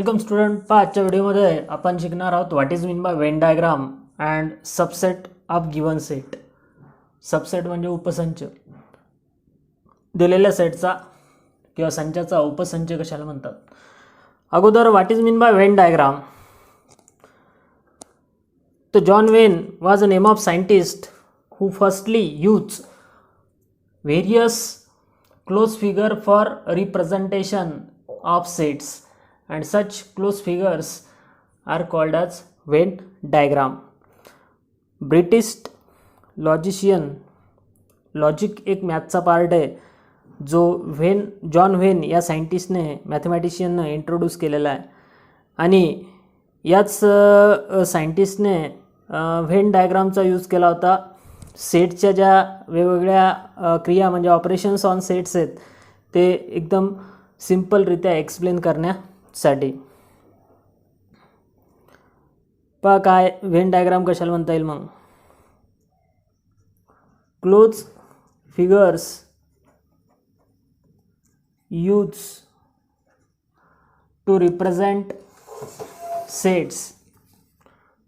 Welcome student. आजच्या व्हिडिओमध्ये आपण शिकणार आहोत what is mean by Venn diagram and subset of given set. Subset म्हणजे उपसंच. दिलेल्या सेटचा किंवा संचाचा उपसंच कशाला म्हणतात. अगोदर what is mean by Venn diagram. तर John Venn was a name of scientist who firstly used various close figure for representation of sets, and such close figures are called as Venn diagram. British logician, logic एक मॅथचा part आहे जो John when या सायंटिस्टने मॅथमॅटिशियनने introduce केलेला आहे. आणि याच सायंटिस्टने when डायग्रामचा use केला होता सेटच्या ज्या वेगवेगळ्या क्रिया म्हणजे ऑपरेशन्स ऑन सेट्स आहेत ते एकदम सिम्पलरित्या एक्सप्लेन करण्यासाठी. पहा काय व्हेन डायग्राम कशाला म्हणता येईल. मग close figures use to represent sets.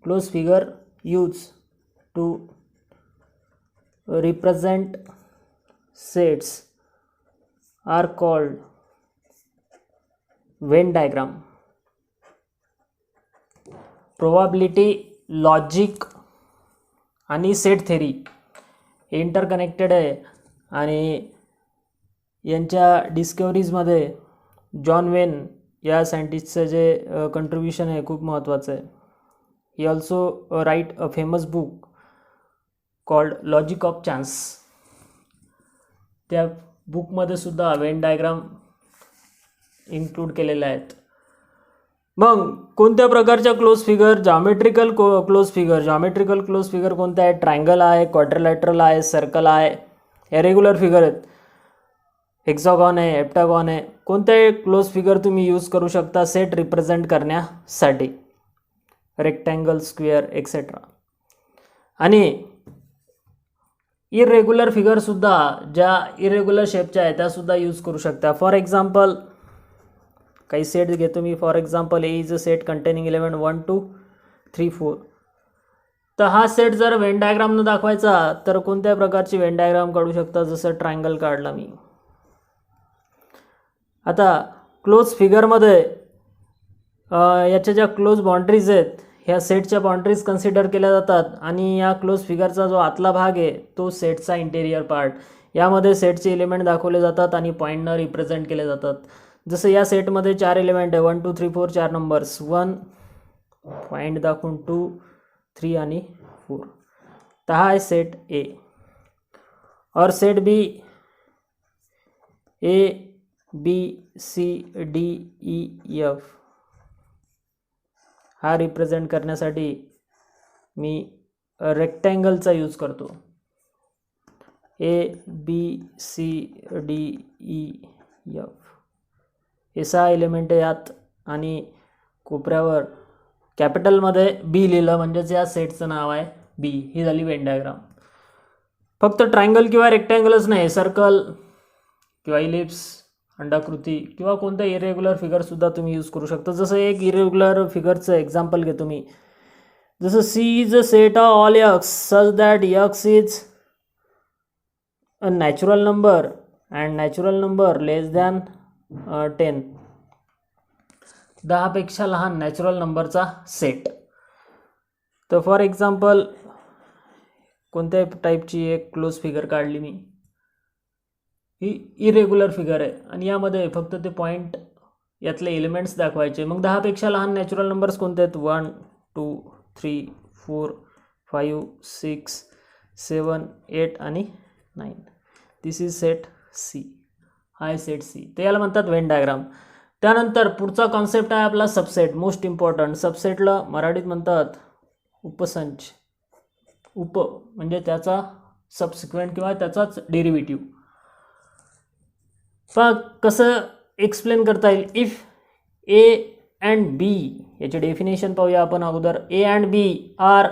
Close figure use to represent sets are called Venn diagram. Probability, logic आणि सेट थेरी इंटरकनेक्टेड आहे आणि यांच्या डिस्कवरीजमध्ये जॉन वेन या सायंटिस्टचं जे कंट्रीब्युशन आहे खूप महत्त्वाचं आहे. He also right a famous book called logic of chance. त्या बुकमध्ये सुद्धा व्हेन डायग्राम इन्क्लूड केलेले आहेत. मग कोणत्या प्रकारच्या close figure. Geometrical close figure. Geometrical close figure कोणत्या आहेत. ट्रायंगल आहे, क्वाड्रिलॅटरल आहे, सर्कल आहे, इरेग्युलर फिगर आहेत, हेक्सागॉन आहे, हेप्टागॉन आहे. कोणत्याही क्लोज फिगर तुम्ही यूज करू शकता सेट रिप्रेझेंट करण्यासाठी. Rectangle, square etcetera. आणि इरेग्युलर फिगरसुद्धा ज्या इरेग्युलर शेपच्या आहेत त्यासुद्धा यूज करू शकता. फॉर एक्झाम्पल काही सेट घेतो मी. For example A is a set containing element 1 2 3 4. तर हा सेट जर व्हेन डायग्रामनं दाखवायचा तर कोणत्या प्रकारची व्हेन डायग्राम काढू शकता. जसं ट्रायंगल काढला मी. आता क्लोज फिगरमध्ये याच्या ज्या क्लोज बाउंड्रीज आहेत ह्या सेटच्या बाउंड्रीज कन्सिडर केल्या जातात आणि या क्लोज फिगरचा जो आतला भाग आहे तो सेटचा इंटेरियर पार्ट. यामध्ये सेटचे एलिमेंट दाखवले जातात आणि पॉईंटनं रिप्रेझेंट केले जातात. जसं या सेटमध्ये 4 एलिमेंट आहे 1 2 3 4. 4 नंबर्स 1 पॉईंट दाखवून 2 3 आणि 4. तर हा आहे सेट ए. और set B A B C D E F हा रिप्रेझेंट करण्यासाठी मी रेक्टँगलचा यूज करतो. A B C D E F हे 6 एलिमेंट आहे यात आणि कोपऱ्यावर कॅपिटलमध्ये बी लिहिलं म्हणजेच या सेटचं नाव आहे बी. ही झाली व्हेन डायग्राम. फक्त ट्रायंगल किंवा रेक्टँगलच नाही, सर्कल किंवा इलिप्स, अंडाकृती किंवा कोणतं इरेग्युलर फिगरसुद्धा तुम्ही यूज करू शकता. जसं एक इरेग्युलर फिगरचं एक्झाम्पल घेतो मी. जसं C is a set of all X such that X is a natural number and natural number less than 10. 10पेक्षा लहान नॅचरल नंबरचा सेट. तर फॉर एक्झाम्पल कोणत्याही टाईपची एक क्लोज फिगर काढली मी. ही इरेग्युलर फिगर आहे आणि यामध्ये फक्त ते पॉईंट यातले एलिमेंट्स दाखवायचे. मग 10पेक्षा लहान नॅचरल नंबर्स कोणते आहेत. 1 2 3 4 5 6 7 8 आणि 9. दिस इज सेट सी. हा आहे सेट सी. ते याला म्हणतात व्हेन डायग्राम. त्यानंतर पुढचा कॉन्सेप्ट आहे आपला सबसेट. Most important. सबसेटला मराठीत म्हणतात उपसंच. उप म्हणजे त्याचा सबसिक्वेंट किंवा त्याचाच डेरिव्हेटिव्ह. पहा कसं एक्सप्लेन करता येईल. इफ ए अँड बी याची डेफिनेशन पाहूया आपण अगोदर. A and B are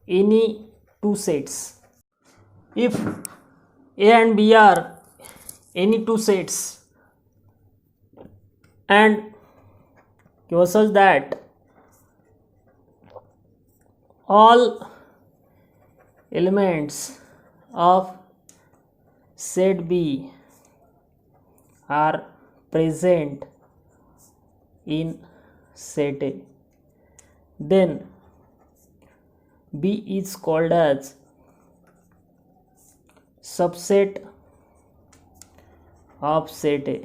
any 2 sets. If A and B are any 2 sets and किंवा such that all elements of set B are present in set A, then B is called as subset of set A.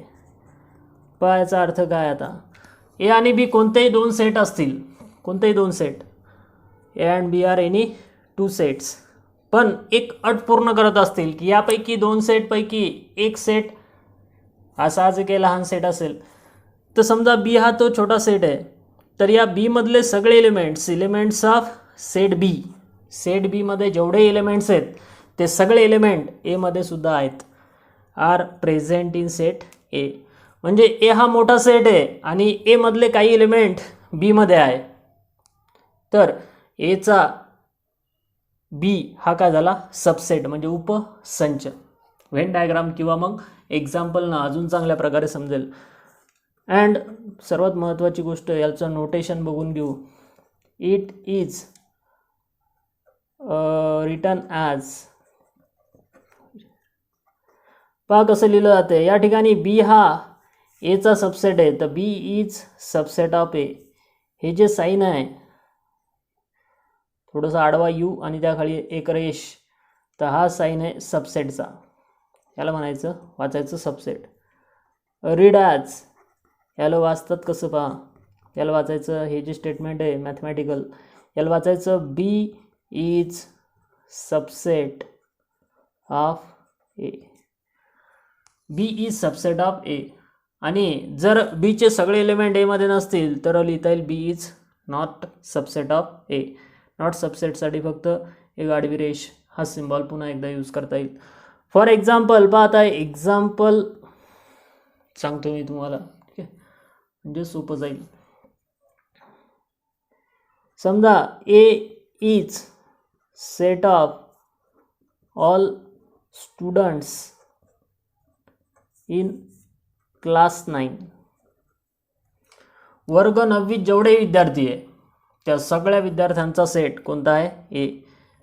पहा याचा अर्थ काय, आता ए आणि बी कोणतेही दोन set असतील, कोणतेही दोन set, A and B are any two sets, पण एक अट पूर्ण करत असतील की यापैकी दोन सेटपैकी एक सेट हा साहजिक एक लहान सेट असेल, तर समजा बी हा तो छोटा सेट आहे, तर या बी मधले सगळे एलिमेंट्स ऑफ सेट बी मध्ये जेवढे एलिमेंट्स आहेत ते सगळे एलिमेंट ए मध्ये सुद्धा आहेत, are present in set A. म्हणजे ए हा मोठा सेट आहे आणि ए मधले काही एलिमेंट बी मध्ये आहे, तर एचा बी हा काय झाला, सबसेट म्हणजे उपसंच. व्हेन डायग्राम किंवा मग एक्झाम्पलनं अजून चांगल्या प्रकारे समजेल. अँड सर्वात महत्त्वाची गोष्ट, याचं नोटेशन बघून घेऊ. इट इज रिटन ॲज, पहा कसं लिहिलं जाते या ठिकाणी. बी हा एचा सबसेट आहे, तर बी इज सबसेट ऑफ ए. हे जे साईन आहे थोडंसं आडवा यू आणि त्याखाली एक रेष, तर हा साईन आहे सबसेटचा, याला म्हणायचं वाचायचं सबसेट. रीड ॲज, याला वाचतात कसं पहा, याला वाचायचं, हे जे स्टेटमेंट आहे मॅथमॅटिकल, याला वाचायचं B is subset of A. B is subset of A. आणि जर बीचे सगळे एलिमेंट एमध्ये नसतील तर लिहिता येईल B is not subset of A. Not सबसेटसाठी फक्त एक आडवी रेष हा सिम्बॉल पुन्हा एकदा यूज करता येईल. फॉर एक्झाम्पल पहा, आता एक्झाम्पल सांगतो मी तुम्हाला, ठीक आहे, म्हणजे सोपं जाईल. समजा A is set of all students in class 9. वर्ग 9वीत जेवढे विद्यार्थी आहे त्या सगळ्या विद्यार्थ्यांचा सेट कोणता आहे, ए,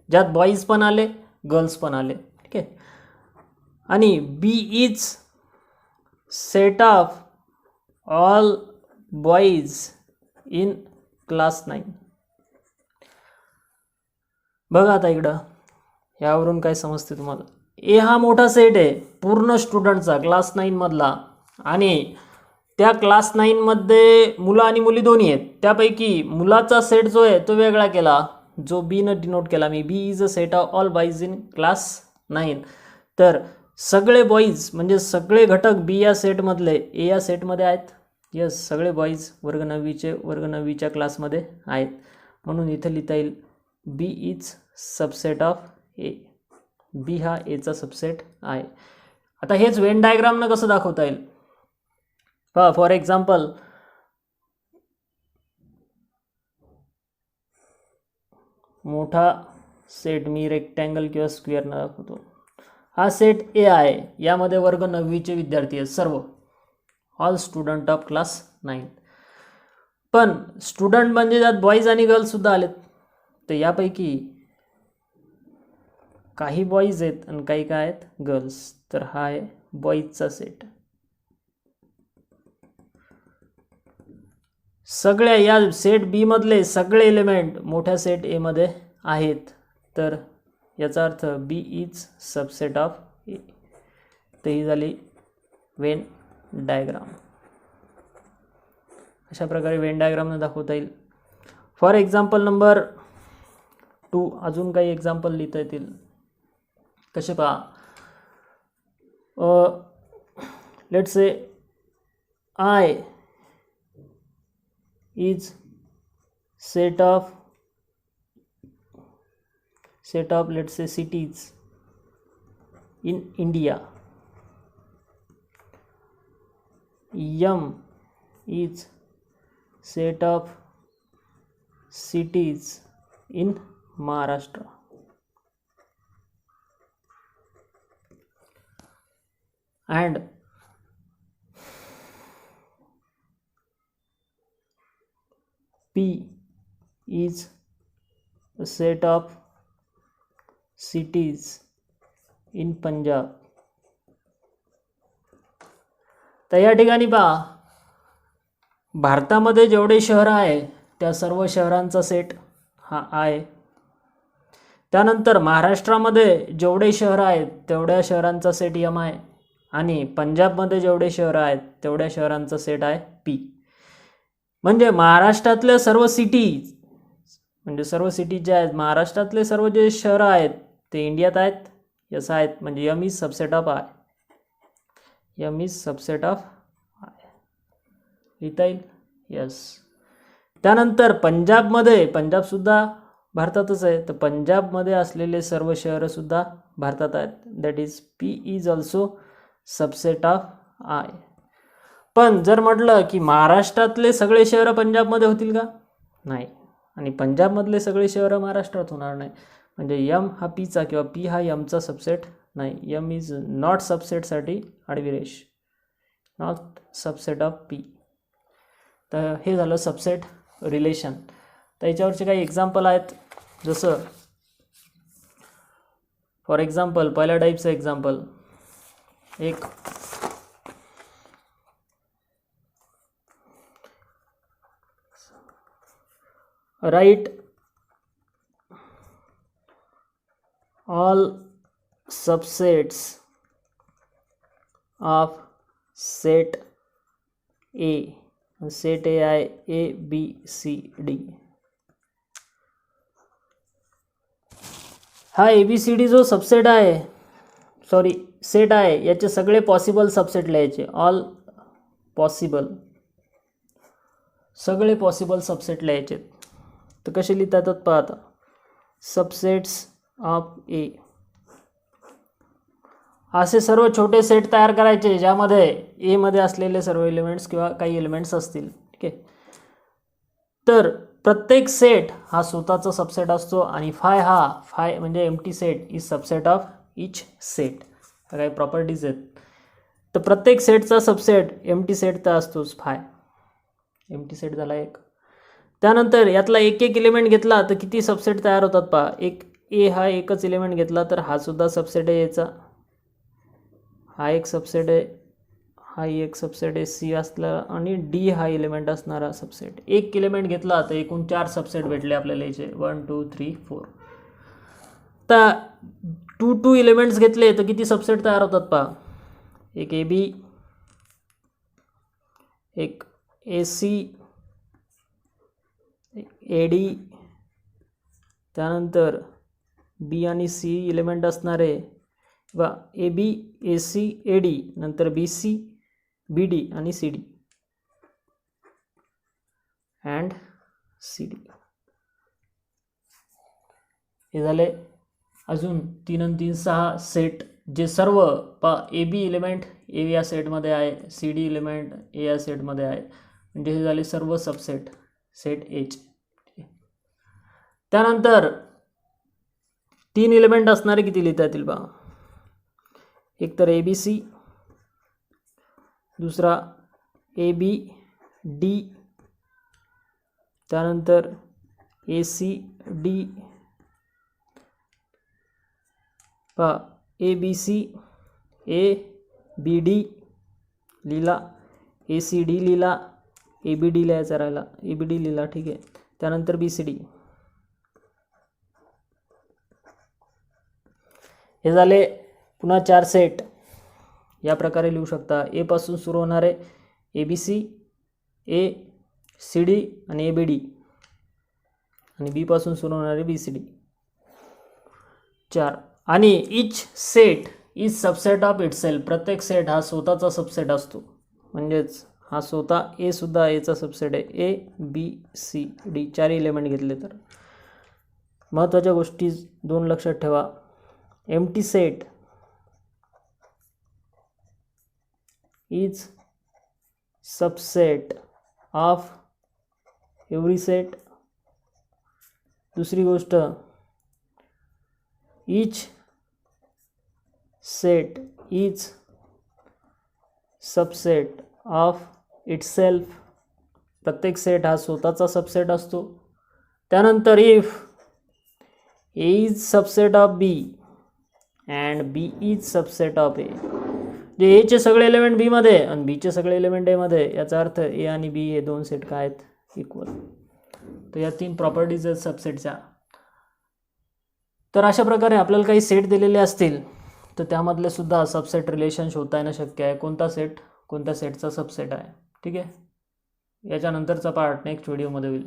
ज्यात बॉईज पण आले गर्ल्स पण आले, ठीक आहे. आणि B is set of all boys in class 9. बघा आता इकडं यावरून काय समजते तुम्हाला. ए हा मोठा सेट आहे पूर्ण स्टुडंटचा क्लास 9 मधला, आणि त्या क्लास 9 मध्ये मुलं आणि मुली दोन्ही आहेत, त्यापैकी मुलाचा सेट जो आहे तो वेगळा केला, जो बी न डिनोट केला मी. B is a set of all boys in class 9. तर सगळे बॉईज म्हणजे सगळे घटक बी या सेटमधले ए या सेटमध्ये आहेत. यस, सगळे बॉईज वर्ग 9वीच्या क्लासमध्ये आहेत, म्हणून इथे लिहिता येईल B is subset of A. बी हा एचा सबसेट आहे. आता हेच वेन डायग्रामनं कसं दाखवता येईल पहा. फॉर एक्झाम्पल, मोठा सेट मी रेक्टँगल किंवा स्क्वेअरनं दाखवतो. हा सेट ए आहे, यामध्ये वर्ग 9वीचे विद्यार्थी आहेत सर्व, ऑल स्टुडंट ऑफ क्लास 9. पण स्टुडंट म्हणजे त्यात बॉईज आणि गर्ल्ससुद्धा आलेत, तर यापैकी काही बॉईज आहेत आणि काही काय आहेत गर्ल्स, तर हा आहे बॉईजचा सेट. सगळ्या या सेट बी मधले सगळे एलिमेंट मोठ्या सेट ए मध्ये आहेत, तर याचा अर्थ बी इज सबसेट ऑफ ए. तर ही झाली वेन डायग्राम. अशा प्रकारे वेन डायग्रामने दाखवता येईल. फॉर एक्झाम्पल नंबर 2 अजून काही एक्झाम्पल लिहिता येतील. कसे पहा, let's say I is set of let's say cities in India. M is set of cities in Maharashtra. And P is a set of cities in Punjab. तर या ठिकाणी पहा, भारतामध्ये जेवढे शहर आहे त्या सर्व शहरांचा सेट हा आहे. त्यानंतर महाराष्ट्रामध्ये जेवढे शहर आहेत तेवढ्या शहरांचा सेट M आहे आणि पंजाबमध्ये जेवढे शहर आहेत तेवढ्या शहरांचा सेट आहे P. म्हणजे महाराष्ट्रातल्या सर्व सिटी, म्हणजे सर्व सिटी ज्या आहेत, महाराष्ट्रातले सर्व जे शहर आहेत ते इंडियात आहेत, यस आहेत, म्हणजे M is subset of I. M is subset of I लिहिता येईल, यस. त्यानंतर पंजाबमध्ये, पंजाबसुद्धा भारतातच आहे, तर पंजाबमध्ये असलेले सर्व शहरंसुद्धा भारतात आहेत. That is P is also subset of I. पण जर म्हटलं की महाराष्ट्रातले सगळे शहरं पंजाबमध्ये होतील का? नाही. आणि पंजाबमधले सगळे शहरं महाराष्ट्रात होणार नाही. म्हणजे M हा Pचा किंवा P हा Mचा सबसेट नाही. M इज नॉट सबसेटसाठी आडविरेष, नॉट सबसेट ऑफ P. तर हे झालं सबसेट रिलेशन. तर याच्यावरचे काही एक्झाम्पल आहेत, जसं फॉर एक्झाम्पल पहिल्या टाईपचं एक्झाम्पल, एक write all subsets of set A. Set A आहे ABCD. हा ABCD जो सबसेट आहे, सॉरी सेट आहे, याचे सगळे पॉसिबल सबसेट लिहायचे. ऑल पॉसिबल, सगळे पॉसिबल सबसेट लिहायचे. तर कसे लिहिता येतात पहा आता. सबसेट्स ऑफ A, असे सर्व छोटे सेट तयार करायचे ज्यामध्ये A मध्ये असलेले सर्व एलिमेंट्स किंवा काही एलिमेंट्स असतील. ठीक आहे. तर प्रत्येक सेट हा स्वतःचा सबसेट असतो आणि फाय म्हणजे empty set is subset of each set. काही प्रॉपर्टीज आहेत. तर प्रत्येक सेटचा सबसेट एम्प्टी सेट तर असतोच. एम्प्टी सेट झाला एक. त्यानंतर यातला एक एक एलिमेंट घेतला तर किती सबसेट तयार होतात पहा. एक A हा एकच एलिमेंट घेतला तर हा सुद्धा सबसेट आहे याचा. हा एक सबसेट आहे, हा एक सबसेट आहे C असला, आणि D हा एलिमेंट असणारा सबसेट. एक एलिमेंट घेतला तर एकूण 4 सबसेट भेटले आपल्याला याचे, 1 2 3 4. तर 2 एलिमेंट्स घेतले तर किती सबसेट तयार होतात पहा. एक AB, एक AC, AD, त्यानंतर B आणि C एलिमेंट असणारे वा AB, AC, AD, नंतर BC, BD आणि CD अँड CD. हे झाले अजून 3 आणि 3 6 सेट, जे सर्व AB एलिमेंट A या सेटमध्ये आहे, CD एलिमेंट A या सेटमध्ये आहे, म्हणजे हे झाले सर्व सबसेट सेट H. त्यानंतर 3 एलिमेंट असणारे किती लिहिता येतील पहा. एक तर ABC, दुसरा ABD, त्यानंतर ACD, पहा ABC, ABD लिहिला, ACD लिहिला, ABD लिहायचा राहिला, ABD लिहिला. ठीक आहे. त्यानंतर BCD. हे झाले पुन्हा 4 सेट. या प्रकारे लिहू शकता. A पासून सुरू होणारे ABC, ACD आणि ABD, आणि B पासून सुरू होणारे BCD. 4. आणि each set is subset of itself. प्रत्येक सेट हा स्वतःचा सबसेट असतो. म्हणजेच हा स्वतः A सुद्धा Aचा सबसेट आहे. ABCD 4 एलिमेंट घेतले तर. महत्त्वाच्या गोष्टी 2 लक्षात ठेवा. Empty set is subset of every set. दुसरी गोष्ट, each set is subset of itself. प्रत्येक सेट हा स्वतःचा सबसेट असतो. त्यानंतर if A is subset of B and B is subset of A, जे एचे सगळे एलिमेंट बीमध्ये आणि बीचे सगळे एलिमेंट एमध्ये, याचा अर्थ ए आणि बी हे दोन सेट काय आहेत, इक्वल. तर या 3 प्रॉपर्टीज आहेत सबसेटच्या. तर अशा प्रकारे आपल्याला काही सेट दिलेले असतील तर त्यामधले सुद्धा सबसेट रिलेशन शोधता येणं शक्य आहे. कोणता सेट कोणत्या सेटचा सबसेट आहे. ठीक आहे. याच्यानंतरचा पार्ट नेक्स्ट व्हिडिओमध्ये होईल.